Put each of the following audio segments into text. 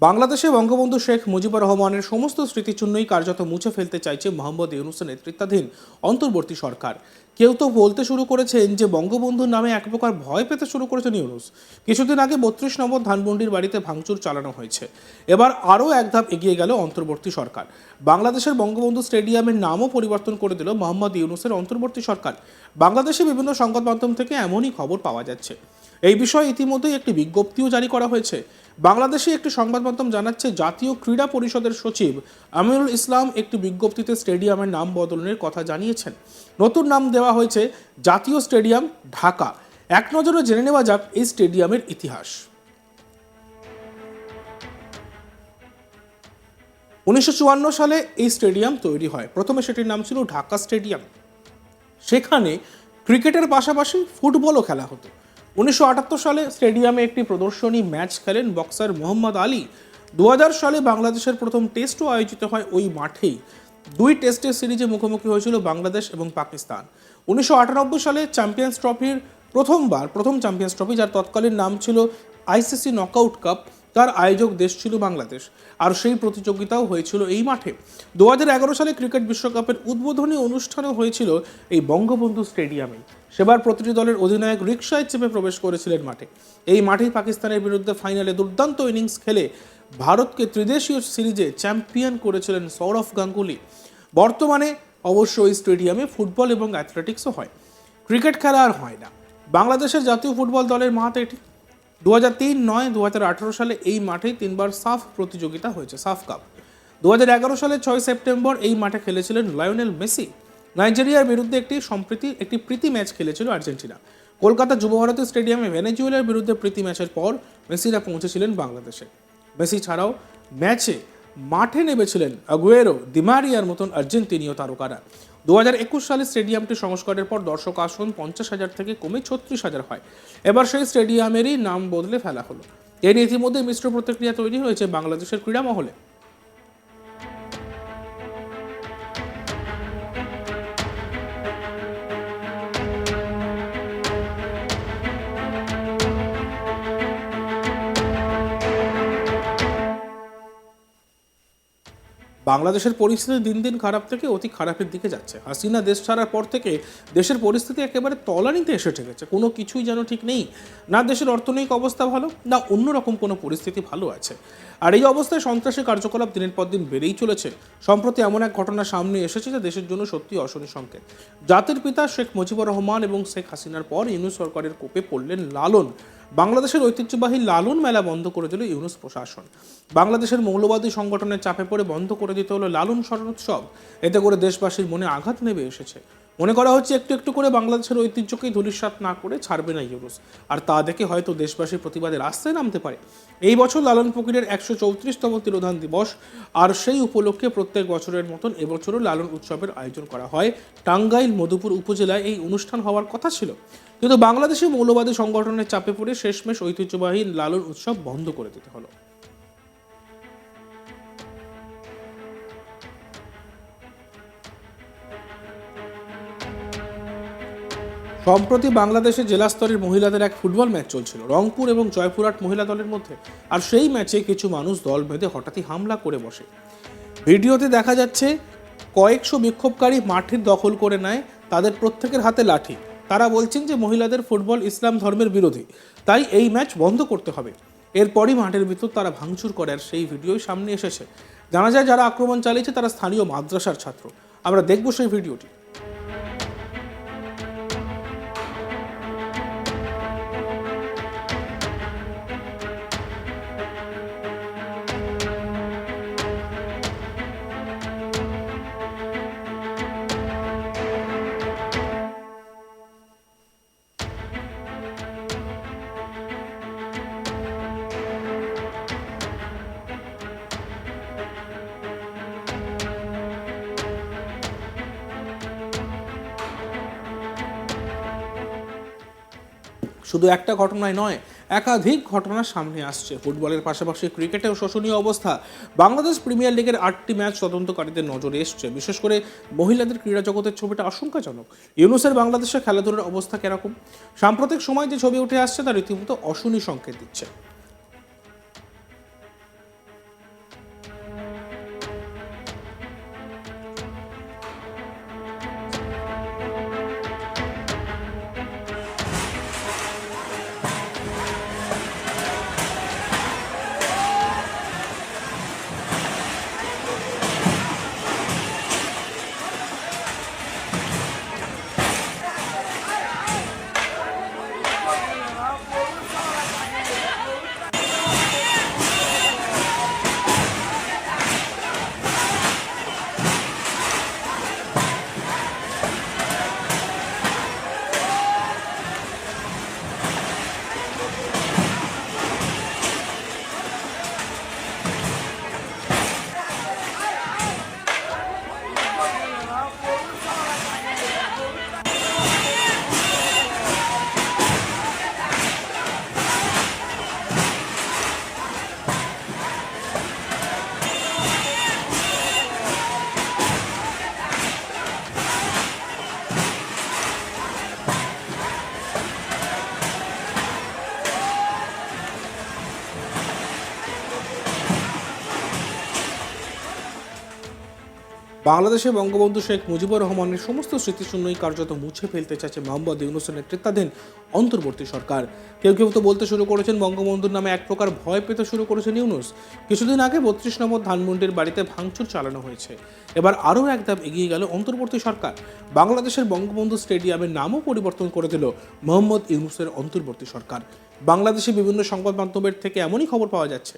বাংলাদেশে বঙ্গবন্ধু শেখ মুজিবুর রহমানের সমস্ত স্মৃতিচিহ্নই কার্যত মুছে ফেলতে চাইছে মোহাম্মদ ইউনূসের নেতৃত্বাধীন অন্তর্বর্তী সরকার। কেউ তো বলতে শুরু করেছেন যে বঙ্গবন্ধুর নামে এক প্রকার ভয় পেতে শুরু করেছেন ইউনূস। কিছুদিন আগে ৩২ নম্বর ধানমন্ডির বাড়িতে ভাঙচুর চালানো হয়েছে। এবার আরও এক ধাপ এগিয়ে গেল অন্তর্বর্তী সরকার। বাংলাদেশের বঙ্গবন্ধু স্টেডিয়ামের নামও পরিবর্তন করে দিল মোহাম্মদ ইউনূসের অন্তর্বর্তী সরকার। বাংলাদেশে বিভিন্ন সংবাদ মাধ্যম থেকে এমনই খবর পাওয়া যাচ্ছে। এই বিষয়ে ইতিমধ্যেই একটি বিজ্ঞপ্তিও জারি করা হয়েছে। বাংলাদেশে একটি সংবাদ মাধ্যম জানাচ্ছে, জাতীয় ক্রীড়া পরিষদের সচিব আমিনুল ইসলাম একটি বিজ্ঞপ্তিতে স্টেডিয়ামের নাম বদলের কথা জানিয়েছেন। নতুন নাম দেওয়া হয়েছে জাতীয় স্টেডিয়াম ঢাকা। এক নজরে জেনে নেওয়া যাক এই স্টেডিয়ামের ইতিহাস। ১৯৫৪ সালে এই স্টেডিয়াম তৈরি হয়। প্রথমে সেটির নাম ছিল ঢাকা স্টেডিয়াম। সেখানে ক্রিকেটের পাশাপাশি ফুটবলও খেলা হতো। ১৯৭৮ সালে স্টেডিয়ামে একটি প্রদর্শনী ম্যাচ খেলেন বক্সার মোহাম্মদ আলী। ২০০০ সালে বাংলাদেশের প্রথম টেস্টও আয়োজিত হয় ওই মাঠেই। ২ টেস্টের সিরিজে মুখোমুখি হয়েছিল বাংলাদেশ এবং পাকিস্তান। ১৯৯৮ সালে চ্যাম্পিয়ন্স ট্রফির প্রথম চ্যাম্পিয়ন্স ট্রফি, যার তৎকালীন নাম ছিল আইসিসি নকআউট কাপ, তার আয়োজক দেশ ছিল বাংলাদেশ। আর সেই প্রতিযোগিতাও হয়েছিল এই মাঠে। ২০১১ সালে ক্রিকেট বিশ্বকাপের উদ্বোধনী অনুষ্ঠানও হয়েছিল এই বঙ্গবন্ধু স্টেডিয়ামে। সেবার প্রতিটি দলের অধিনায়ক রিকশায় চেপে প্রবেশ করেছিলেন মাঠে। এই মাঠেই পাকিস্তানের বিরুদ্ধে ফাইনালে দুর্দান্ত ইনিংস খেলে ভারতকে ত্রিদেশীয় সিরিজে চ্যাম্পিয়ন করেছিলেন সৌরভ গাঙ্গুলি। বর্তমানে অবশ্য এই স্টেডিয়ামে ফুটবল এবং অ্যাথলেটিক্সও হয়, ক্রিকেট খেলা আর হয় না। বাংলাদেশের জাতীয় ফুটবল দলের মাঠ এটি। ২০০৩, ৯, ২০১৮ সালে এই মাঠেই ৩বার সাফ প্রতিযোগিতা হয়েছে, সাফ কাপ। ২০১১ সালে ৬ সেপ্টেম্বর এই মাঠে খেলেছিলেন লায়নেল মেসি। নাইজেরিয়ার বিরুদ্ধে একটি প্রীতি ম্যাচ খেলেছিল আর্জেন্টিনা। কলকাতা যুবভারতী স্টেডিয়ামে ভেনেজুয়েলার বিরুদ্ধে প্রীতি ম্যাচের পর মেসিরা পৌঁছেছিলেন বাংলাদেশে। মেসি ছাড়াও ম্যাচে মাঠে নেমেছিলেন আগুয়েরো, দিমারিয়ার মতন আর্জেন্টিনীয় তারকারা। ২০২১ সালে স্টেডিয়ামটি সংস্কারের পর দর্শক আসন ৫০,০০০ থেকে কমে ৩৬,০০০ হয়। এবার সেই স্টেডিয়ামেরই নাম বদলে ফেলা হলো। এর ইতিমধ্যে মিশ্র প্রতিক্রিয়া তৈরি হয়েছে বাংলাদেশের ক্রীড়া মহলে। বাংলাদেশের পরিস্থিতি দিন দিন খারাপ থেকে অতি খারাপের দিকে যাচ্ছে। হাসিনা দেশ ছাড়ার পর থেকে দেশের পরিস্থিতি একেবারে তলানিতে এসে ঠেকেছে। কোনো কিছুই যেন ঠিক নেই। না দেশের অর্থনৈতিক অবস্থা ভালো, না অন্যরকম কোনো পরিস্থিতি ভালো আছে। আর এই অবস্থায় সন্ত্রাসী কার্যকলাপ দিনের পর দিন বেড়েই চলেছে। সম্প্রতি এমন এক ঘটনা সামনে এসেছে যা দেশের জন্য সত্যি অশনি সংকেত। জাতির পিতা শেখ মুজিবুর রহমান এবং শেখ হাসিনার পর ইউনূস সরকারের কোপে পড়লেন লালন। বাংলাদেশের ঐতিহ্যবাহী লালন মেলা বন্ধ করে দিল ইউনূস প্রশাসন। বাংলাদেশের মৌলবাদী সংগঠনের চাপে পড়ে বন্ধ করে দিতে হলো লালন স্মরণোৎসব। এতে করে দেশবাসীর মনে আঘাত নেমে এসেছে। মনে করা হচ্ছে একটু একটু করে বাংলাদেশের ঐতিহ্যকেই ধূলিসাৎ না করে ছাড়বে না ইউনূস। আর তা দেখে হয়তো দেশবাসীর প্রতিবাদে রাস্তায় নামতে পারে। এই বছর লালন ফকিরের ১৩৪তম তিরোধান দিবস, আর সেই উপলক্ষে প্রত্যেক বছরের মতন এবছরও লালন উৎসবের আয়োজন করা হয়। টাঙ্গাইল মধুপুর উপজেলায় এই অনুষ্ঠান হওয়ার কথা ছিল, কিন্তু বাংলাদেশে মৌলবাদী সংগঠনের চাপে পড়ে শেষমেশ ঐতিহ্যবাহী লালন উৎসব বন্ধ করে দিতে হলো। সম্প্রতি বাংলাদেশে জেলা স্তরের মহিলাদের এক ফুটবল ম্যাচ চলছিল রংপুর এবং জয়পুরহাট মহিলা দলের মধ্যে। আর সেই ম্যাচে কিছু মানুষ দল বেঁধে হঠাৎই হামলা করে বসে। ভিডিওতে দেখা যাচ্ছে কয়েকশো বিক্ষোভকারী মাঠের দখল করে নেয়, তাদের প্রত্যেকের হাতে লাঠি। তারা বলছেন যে মহিলাদের ফুটবল ইসলাম ধর্মের বিরোধী, তাই এই ম্যাচ বন্ধ করতে হবে। এরপরই মাঠের ভিতর তারা ভাঙচুর করে, আর সেই ভিডিওই সামনে এসেছে। জানা যায় যারা আক্রমণ চালিয়েছে তারা স্থানীয় মাদ্রাসার ছাত্র। আমরা দেখব সেই ভিডিওটি। শুধু একটা ঘটনায় নয়, একাধিক ঘটনা সামনে আসছে। ফুটবলের পাশাপাশি ক্রিকেটেও শোচনীয় অবস্থা। বাংলাদেশ প্রিমিয়ার লিগের ৮টি ম্যাচ তদন্তকারীদের নজরে এসছে। বিশেষ করে মহিলাদের ক্রীড়া জগতের ছবিটা আশঙ্কাজনক। ইউনূসের বাংলাদেশে খেলাধুলার অবস্থা কিরকম? সাম্প্রতিক সময় যে ছবি উঠে আসছে তা রীতিমতো অশনি সংকেত দিচ্ছে। বাংলাদেশে বঙ্গবন্ধু শেখ মুজিবুর রহমানের সমস্ত স্মৃতিশূন্যই কার্যত মুছে ফেলতে চাইছে মোহাম্মদ ইউনূসের নেতৃত্বাধীন অন্তর্বর্তী সরকার। কেউ কেউ তো বলতে শুরু করেছেন বঙ্গবন্ধুর নামে এক প্রকার ভয় পেতে শুরু করেছেন ইউনূস। কিছুদিন আগে ৩২ নম্বর ধানমন্ডির বাড়িতে ভাঙচুর চালানো হয়েছে। এবার আরও এক ধাপ এগিয়ে গেল অন্তর্বর্তী সরকার। বাংলাদেশের বঙ্গবন্ধু স্টেডিয়ামের নামও পরিবর্তন করে দিল মোহাম্মদ ইউনূসের অন্তর্বর্তী সরকার। বাংলাদেশে বিভিন্ন সংবাদ মাধ্যমের থেকে এমনই খবর পাওয়া যাচ্ছে।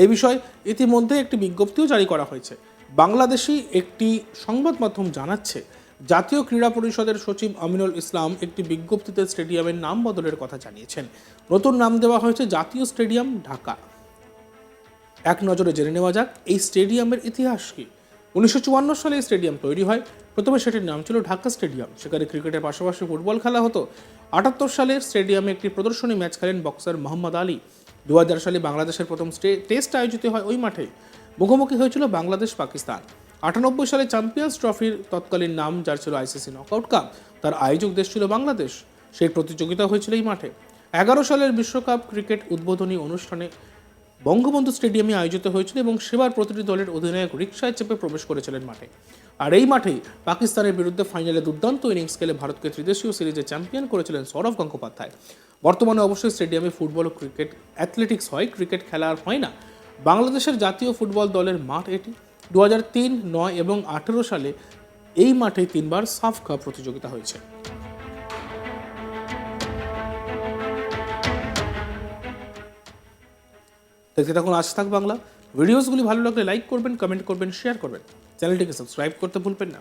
এই বিষয়ে ইতিমধ্যে একটি বিজ্ঞপ্তিও জারি করা হয়েছে। বাংলাদেশি একটি সংবাদ মাধ্যম জানাচ্ছে, জাতীয় ক্রীড়া পরিষদের সচিব আমিনুল ইসলাম একটি বিজ্ঞপ্তিতে স্টেডিয়ামের নাম বদলের কথা জানিয়েছেন। নতুন নাম দেওয়া হয়েছে জাতীয় স্টেডিয়াম ঢাকা। এক নজরে জেনে নেওয়া যাক এই স্টেডিয়ামের ইতিহাস কি। 1954 সালে এই স্টেডিয়াম তৈরি হয়। প্রথমে সেটির নাম ছিল ঢাকা স্টেডিয়াম। সেখানে ক্রিকেটের পাশাপাশি ফুটবল খেলা হতো। 78 সালে স্টেডিয়ামে একটি প্রদর্শনী ম্যাচ খেলেন বক্সার মোহাম্মদ আলী। 2000 সালে বাংলাদেশের প্রথম টেস্ট আয়োজিত হয় ওই মাঠে। মুখোমুখি হয়েছিল বাংলাদেশ পাকিস্তান। 98 সালে চ্যাম্পিয়ন্স ট্রফির তৎকালীন নাম যার ছিল আইসিসি নকআউট কাপ, তার আয়োজক দেশ ছিল বাংলাদেশ। সেই প্রতিযোগিতা হয়েছিল এই মাঠে। 11 সালের বিশ্বকাপ ক্রিকেট উদ্বোধনী অনুষ্ঠানে বঙ্গবন্ধু স্টেডিয়ামে আয়োজিত হয়েছিল এবং সেবার প্রতিটি দলের অধিনায়ক রিকশায় চেপে প্রবেশ করেছিলেন মাঠে। আর এই মাঠেই পাকিস্তানের বিরুদ্ধে ফাইনালে দুর্দান্ত ইনিংস খেলে ভারতকে ত্রিদেশীয় সিরিজে চ্যাম্পিয়ন করেছিলেন সৌরভ গঙ্গোপাধ্যায়। বর্তমানে অবশ্যই স্টেডিয়ামে ফুটবল ও ক্রিকেট অ্যাথলেটিক্স হয়, ক্রিকেট খেলা আর হয় না। বাংলাদেশের জাতীয় ফুটবল দলের মাঠ এটি। 2003, 9 এবং 18 সালে এই মাঠে 3বার সাফ কাপ প্রতিযোগিতা হয়েছে। দেখতে থাকুন আজ তাক বাংলা। ভিডিওসগুলি ভালো লাগলে লাইক করবেন, কমেন্ট করবেন, শেয়ার করবেন। চ্যানেলটিকে সাবস্ক্রাইব করতে ভুলবেন না।